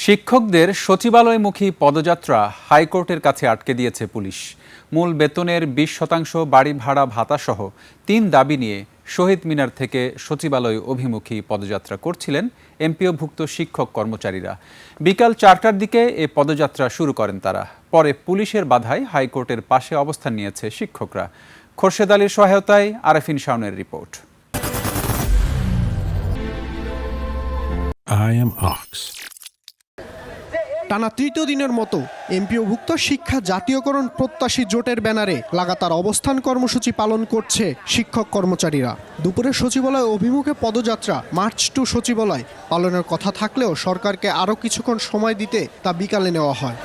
শিক্ষকদের সচিবালয়মুখী পদযাত্রা হাইকোর্টের কাছে আটকে দিয়েছে পুলিশ। মূল বেতনের 20% বাড়ি ভাড়া ভাতাসহ 3 দাবি নিয়ে শহীদ মিনার থেকে সচিবালয় অভিমুখী পদযাত্রা করছিলেন এমপিওভুক্ত শিক্ষক কর্মচারীরা। বিকাল 4টার দিকে এ পদযাত্রা শুরু করেন তারা। পরে পুলিশের বাধায় হাইকোর্টের পাশে অবস্থান নিয়েছে শিক্ষকরা। খোরশেদ আলীর সহায়তায় আরেফিন শাওনের রিপোর্ট। টানা তৃতীয় দিনের মতো এমপিওভুক্ত শিক্ষা জাতীয়করণ প্রত্যাশী জোটের ব্যানারে লাগাতার অবস্থান কর্মসূচি পালন করছে শিক্ষক কর্মচারীরা। দুপুরে সচিবালয় অভিমুখে পদযাত্রা মার্চ টু সচিবালয় পালনের কথা থাকলেও সরকারকে আরও কিছুক্ষণ সময় দিতে তা বিকালে নেওয়া হয়।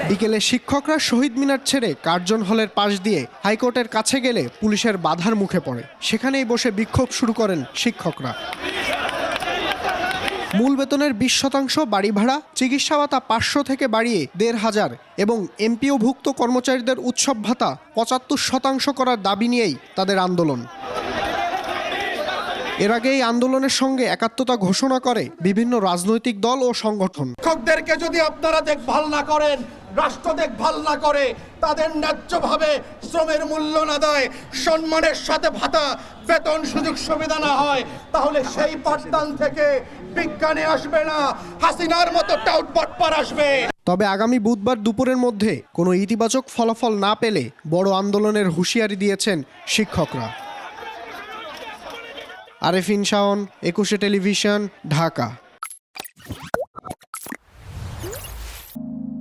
বিকেলে শিক্ষকরা শহীদ মিনার ছেড়ে কার্জন হলের পাশ দিয়ে হাইকোর্টের কাছে গেলে পুলিশের বাধার মুখে পড়ে। সেখানেই বসে বিক্ষোভ শুরু করেন শিক্ষকরা। মূল বেতনের 20% বাড়ি ভাড়া, চিকিৎসা ভাতা 500 থেকে বাড়িয়ে 1500 এবং এমপিওভুক্ত কর্মচারীদের উৎসব ভাতা 75% করার দাবি নিয়েই তাদের আন্দোলন। এর আগে এই আন্দোলনের সঙ্গে একাত্মতা ঘোষণা করে বিভিন্ন রাজনৈতিক দল ও সংগঠন। শিক্ষকদেরকে যদি আপনারা দেখভাল না করেন, রাষ্ট্র দেখভাল না করে, তাদের ন্যায্যভাবে শ্রমের মূল্য না দেয়, সম্মানের সাথে ভাতা, বেতন, সুযোগ সুবিধা না হয়, তাহলে সেই পাঠদান থেকে বিজ্ঞানী আসবে না, হাসিনার মতো টাউট বাটপার আসবে। তবে আগামী বুধবার দুপুরের মধ্যে কোনো ইতিবাচক ফলাফল না পেলে বড় আন্দোলনের হুঁশিয়ারি দিয়েছেন শিক্ষকরা। আরেফিন শাওন, 21 টেলিভিশন, ঢাকা।